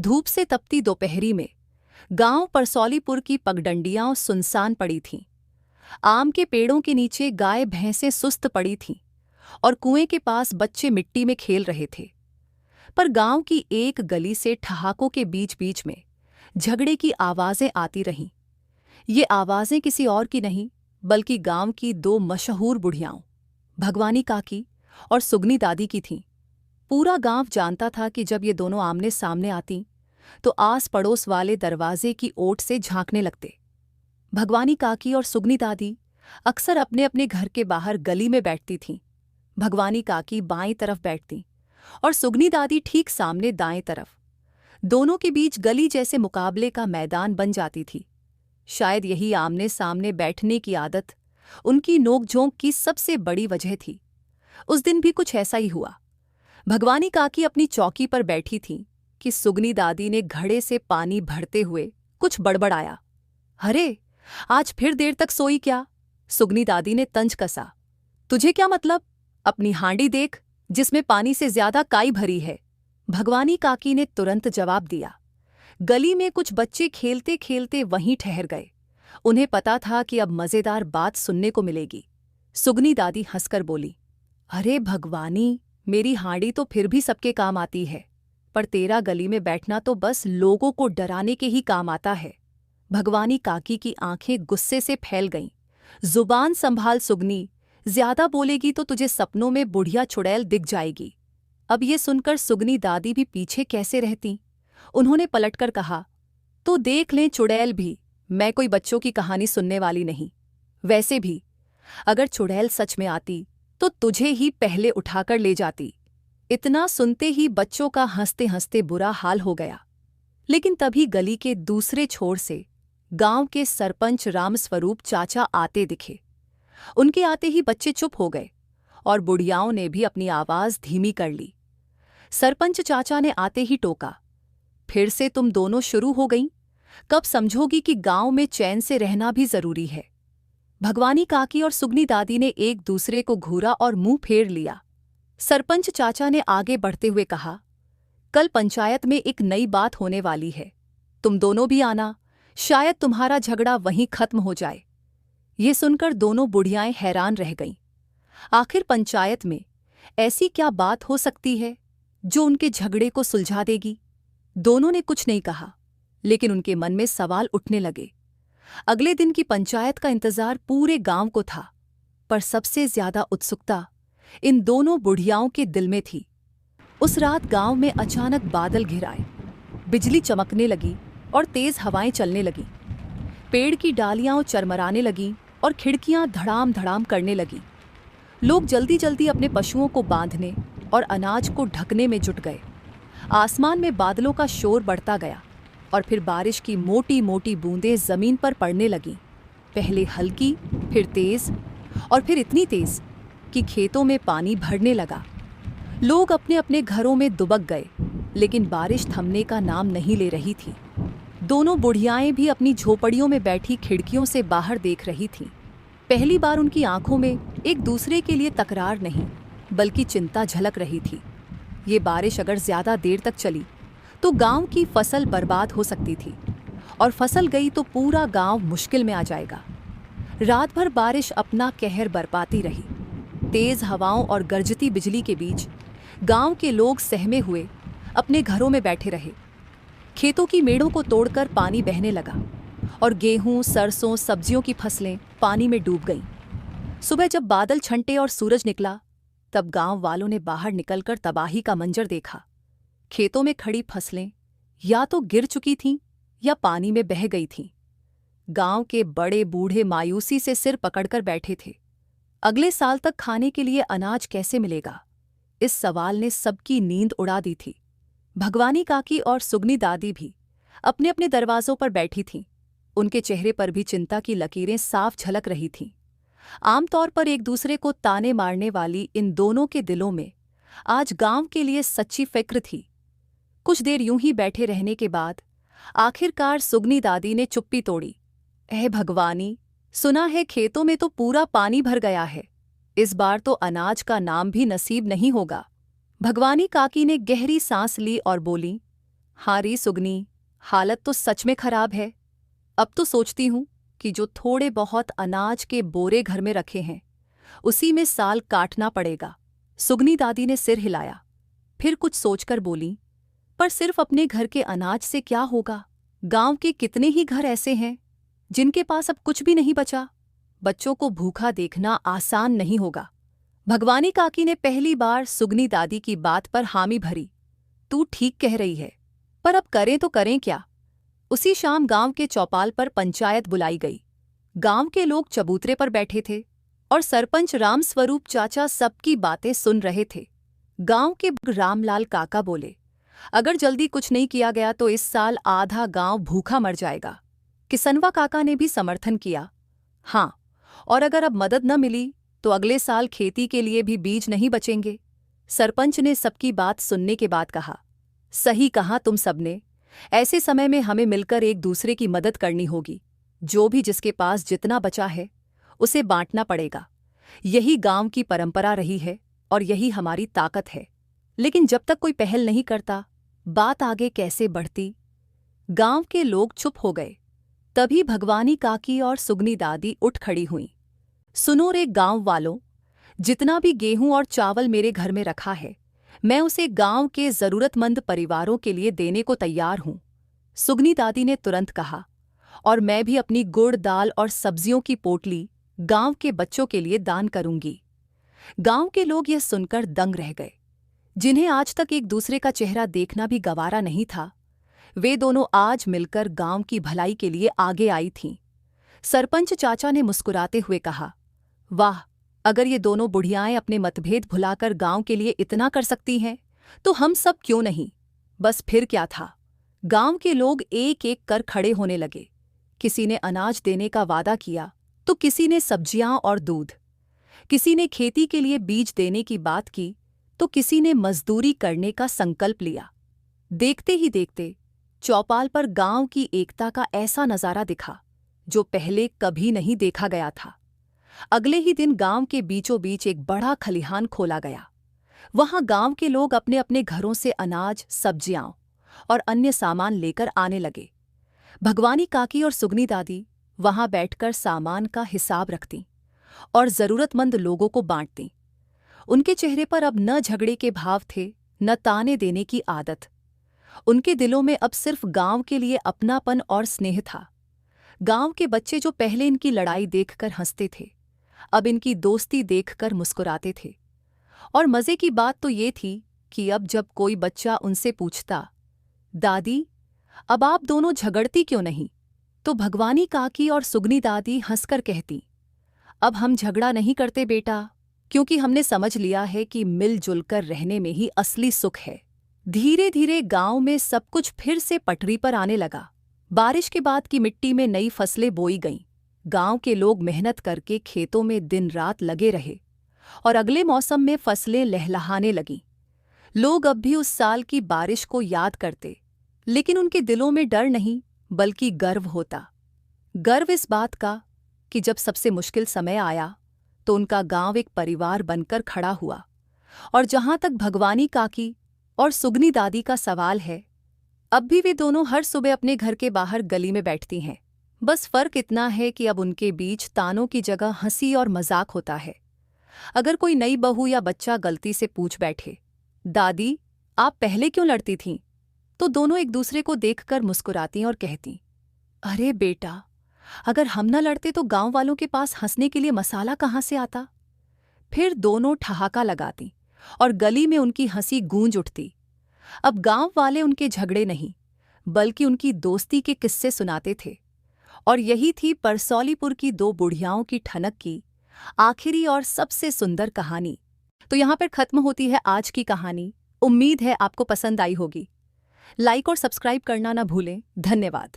धूप से तपती दोपहरी में गांव परसौलीपुर की पगडंडियां सुनसान पड़ी थीं। आम के पेड़ों के नीचे गाय भैंसें सुस्त पड़ी थीं और कुएं के पास बच्चे मिट्टी में खेल रहे थे। पर गांव की एक गली से ठहाकों के बीच बीच में झगड़े की आवाजें आती रहीं। ये आवाजें किसी और की नहीं बल्कि गांव की दो मशहूर बुढ़ियाओं भगवानी काकी और सुगनी दादी की थीं। पूरा गांव जानता था कि जब ये दोनों आमने सामने आतीं तो आस पड़ोस वाले दरवाजे की ओट से झांकने लगते। भगवानी काकी और सुगनी दादी अक्सर अपने अपने घर के बाहर गली में बैठती थीं। भगवानी काकी बाईं तरफ बैठतीं और सुगनी दादी ठीक सामने दाएं तरफ। दोनों के बीच गली जैसे मुकाबले का मैदान बन जाती थी। शायद यही आमने सामने बैठने की आदत उनकी नोकझोंक की सबसे बड़ी वजह थी। उस दिन भी कुछ ऐसा ही हुआ। भगवानी काकी अपनी चौकी पर बैठी थीं कि सुगनी दादी ने घड़े से पानी भरते हुए कुछ बड़बड़ाया। अरे, आज फिर देर तक सोई क्या? सुगनी दादी ने तंज कसा। तुझे क्या मतलब? अपनी हांडी देख जिसमें पानी से ज्यादा काई भरी है। भगवानी काकी ने तुरंत जवाब दिया। गली में कुछ बच्चे खेलते खेलते वहीं ठहर गए। उन्हें पता था कि अब मजेदार बात सुनने को मिलेगी। सुगनी दादी हंसकर बोली, अरे भगवानी, मेरी हांडी तो फिर भी सबके काम आती है, पर तेरा गली में बैठना तो बस लोगों को डराने के ही काम आता है। भगवानी काकी की आंखें गुस्से से फैल गईं। जुबान संभाल सुगनी, ज्यादा बोलेगी तो तुझे सपनों में बुढ़िया चुड़ैल दिख जाएगी। अब ये सुनकर सुगनी दादी भी पीछे कैसे रहती। उन्होंने पलटकर कहा, तो देख लें चुड़ैल भी, मैं कोई बच्चों की कहानी सुनने वाली नहीं। वैसे भी अगर चुड़ैल सच में आती तो तुझे ही पहले उठाकर ले जाती। इतना सुनते ही बच्चों का हंसते हंसते बुरा हाल हो गया। लेकिन तभी गली के दूसरे छोर से गांव के सरपंच रामस्वरूप चाचा आते दिखे। उनके आते ही बच्चे चुप हो गए और बुढ़ियाओं ने भी अपनी आवाज धीमी कर ली। सरपंच चाचा ने आते ही टोका, फिर से तुम दोनों शुरू हो गईं? कब समझोगी कि गांव में चैन से रहना भी जरूरी है? भगवानी काकी और सुगनी दादी ने एक दूसरे को घूरा और मुंह फेर लिया। सरपंच चाचा ने आगे बढ़ते हुए कहा, कल पंचायत में एक नई बात होने वाली है, तुम दोनों भी आना, शायद तुम्हारा झगड़ा वहीं खत्म हो जाए। ये सुनकर दोनों बुढ़ियाएं हैरान रह गईं। आखिर पंचायत में ऐसी क्या बात हो सकती है जो उनके झगड़े को सुलझा देगी? दोनों ने कुछ नहीं कहा, लेकिन उनके मन में सवाल उठने लगे। अगले दिन की पंचायत का इंतजार पूरे गांव को था, पर सबसे ज्यादा उत्सुकता इन दोनों बुढ़ियाओं के दिल में थी। उस रात गांव में अचानक बादल घिर आए, बिजली चमकने लगी और तेज हवाएं चलने लगीं। पेड़ की डालियां चरमराने लगीं और खिड़कियां धड़ाम धड़ाम करने लगीं। लोग जल्दी जल्दी अपने पशुओं को बांधने और अनाज को ढकने में जुट गए। आसमान में बादलों का शोर बढ़ता गया और फिर बारिश की मोटी मोटी बूंदें जमीन पर पड़ने लगीं। पहले हल्की, फिर तेज और फिर इतनी तेज कि खेतों में पानी भरने लगा। लोग अपने अपने घरों में दुबक गए, लेकिन बारिश थमने का नाम नहीं ले रही थी। दोनों बुढ़ियाएं भी अपनी झोपड़ियों में बैठी खिड़कियों से बाहर देख रही थीं। पहली बार उनकी आंखों में एक दूसरे के लिए तकरार नहीं बल्कि चिंता झलक रही थी। ये बारिश अगर ज्यादा देर तक चली तो गांव की फसल बर्बाद हो सकती थी, और फसल गई तो पूरा गांव मुश्किल में आ जाएगा। रात भर बारिश अपना कहर बरपाती रही। तेज हवाओं और गरजती बिजली के बीच गांव के लोग सहमे हुए अपने घरों में बैठे रहे। खेतों की मेड़ों को तोड़कर पानी बहने लगा और गेहूं, सरसों, सब्जियों की फसलें पानी में डूब गईं। सुबह जब बादल छंटे और सूरज निकला, तब गांव वालों ने बाहर निकलकर तबाही का मंजर देखा। खेतों में खड़ी फसलें या तो गिर चुकी थीं या पानी में बह गई थीं। गांव के बड़े बूढ़े मायूसी से सिर पकड़कर बैठे थे। अगले साल तक खाने के लिए अनाज कैसे मिलेगा, इस सवाल ने सबकी नींद उड़ा दी थी। भगवानी काकी और सुगनी दादी भी अपने अपने दरवाजों पर बैठी थीं। उनके चेहरे पर भी चिंता की लकीरें साफ झलक रही थीं। आमतौर पर एक दूसरे को ताने मारने वाली इन दोनों के दिलों में आज गांव के लिए सच्ची फिक्र थी। कुछ देर यूं ही बैठे रहने के बाद आखिरकार सुगनी दादी ने चुप्पी तोड़ी। ऐ भगवानी, सुना है खेतों में तो पूरा पानी भर गया है, इस बार तो अनाज का नाम भी नसीब नहीं होगा। भगवानी काकी ने गहरी सांस ली और बोली, हाँ री सुगनी, हालत तो सच में खराब है। अब तो सोचती हूँ कि जो थोड़े बहुत अनाज के बोरे घर में रखे हैं उसी में साल काटना पड़ेगा। सुगनी दादी ने सिर हिलाया, फिर कुछ सोचकर बोली, पर सिर्फ अपने घर के अनाज से क्या होगा? गांव के कितने ही घर ऐसे हैं जिनके पास अब कुछ भी नहीं बचा। बच्चों को भूखा देखना आसान नहीं होगा। भगवानी काकी ने पहली बार सुगनी दादी की बात पर हामी भरी। तू ठीक कह रही है, पर अब करें तो करें क्या? उसी शाम गांव के चौपाल पर पंचायत बुलाई गई। गांव के लोग चबूतरे पर बैठे थे और सरपंच रामस्वरूप चाचा सबकी बातें सुन रहे थे। गांव के रामलाल काका बोले, अगर जल्दी कुछ नहीं किया गया तो इस साल आधा गांव भूखा मर जाएगा। किसनवा काका ने भी समर्थन किया, हाँ, और अगर अब मदद न मिली तो अगले साल खेती के लिए भी बीज नहीं बचेंगे। सरपंच ने सबकी बात सुनने के बाद कहा, सही कहा तुम सबने। ऐसे समय में हमें मिलकर एक दूसरे की मदद करनी होगी। जो भी जिसके पास जितना बचा है उसे बांटना पड़ेगा। यही गांव की परंपरा रही है और यही हमारी ताकत है। लेकिन जब तक कोई पहल नहीं करता, बात आगे कैसे बढ़ती? गांव के लोग चुप हो गए। तभी भगवानी काकी और सुगनी दादी उठ खड़ी हुईं। सुनो रे गांव वालों, जितना भी गेहूं और चावल मेरे घर में रखा है, मैं उसे गांव के जरूरतमंद परिवारों के लिए देने को तैयार हूं। सुगनी दादी ने तुरंत कहा, और मैं भी अपनी गुड़, दाल और सब्जियों की पोटली गांव के बच्चों के लिए दान करूंगी। गांव के लोग यह सुनकर दंग रह गए। जिन्हें आज तक एक दूसरे का चेहरा देखना भी गवारा नहीं था, वे दोनों आज मिलकर गांव की भलाई के लिए आगे आई थीं। सरपंच चाचा ने मुस्कुराते हुए कहा, वाह, अगर ये दोनों बुढ़ियाएं अपने मतभेद भुलाकर गांव के लिए इतना कर सकती हैं तो हम सब क्यों नहीं? बस फिर क्या था, गांव के लोग एक एक कर खड़े होने लगे। किसी ने अनाज देने का वादा किया तो किसी ने सब्जियां और दूध, किसी ने खेती के लिए बीज देने की बात की तो किसी ने मजदूरी करने का संकल्प लिया। देखते ही देखते चौपाल पर गांव की एकता का ऐसा नजारा दिखा जो पहले कभी नहीं देखा गया था। अगले ही दिन गांव के बीचों बीच एक बड़ा खलिहान खोला गया। वहां गांव के लोग अपने अपने घरों से अनाज, सब्जियां और अन्य सामान लेकर आने लगे। भगवानी काकी और सुगनी दादी वहां बैठकर सामान का हिसाब रखतीं और जरूरतमंद लोगों को बांटतीं। उनके चेहरे पर अब न झगड़े के भाव थे, न ताने देने की आदत। उनके दिलों में अब सिर्फ गांव के लिए अपनापन और स्नेह था। गांव के बच्चे जो पहले इनकी लड़ाई देखकर हंसते थे, अब इनकी दोस्ती देखकर मुस्कुराते थे। और मजे की बात तो ये थी कि अब जब कोई बच्चा उनसे पूछता, दादी, अब आप दोनों झगड़ती क्यों नहीं? तो भगवानी काकी और सुगनी दादी हंसकर कहती, अब हम झगड़ा नहीं करते बेटा, क्योंकि हमने समझ लिया है कि मिलजुल कर रहने में ही असली सुख है। धीरे धीरे गांव में सब कुछ फिर से पटरी पर आने लगा। बारिश के बाद की मिट्टी में नई फसलें बोई गईं। गांव के लोग मेहनत करके खेतों में दिन रात लगे रहे और अगले मौसम में फसलें लहलहाने लगीं। लोग अब भी उस साल की बारिश को याद करते, लेकिन उनके दिलों में डर नहीं बल्कि गर्व होता। गर्व इस बात का कि जब सबसे मुश्किल समय आया तो उनका गांव एक परिवार बनकर खड़ा हुआ। और जहां तक भगवानी काकी और सुगनी दादी का सवाल है, अब भी वे दोनों हर सुबह अपने घर के बाहर गली में बैठती हैं। बस फर्क इतना है कि अब उनके बीच तानों की जगह हंसी और मजाक होता है। अगर कोई नई बहू या बच्चा गलती से पूछ बैठे, दादी, आप पहले क्यों लड़ती थीं? तो दोनों एक दूसरे को देखकर मुस्कुराती और कहती, अरे बेटा, अगर हम न लड़ते तो गांव वालों के पास हंसने के लिए मसाला कहाँ से आता? फिर दोनों ठहाका लगाती और गली में उनकी हंसी गूंज उठती। अब गांव वाले उनके झगड़े नहीं बल्कि उनकी दोस्ती के किस्से सुनाते थे। और यही थी परसौलीपुर की दो बुढ़ियाओं की ठनक की आखिरी और सबसे सुंदर कहानी। तो यहाँ पर खत्म होती है आज की कहानी। उम्मीद है आपको पसंद आई होगी। लाइक और सब्सक्राइब करना ना भूलें। धन्यवाद।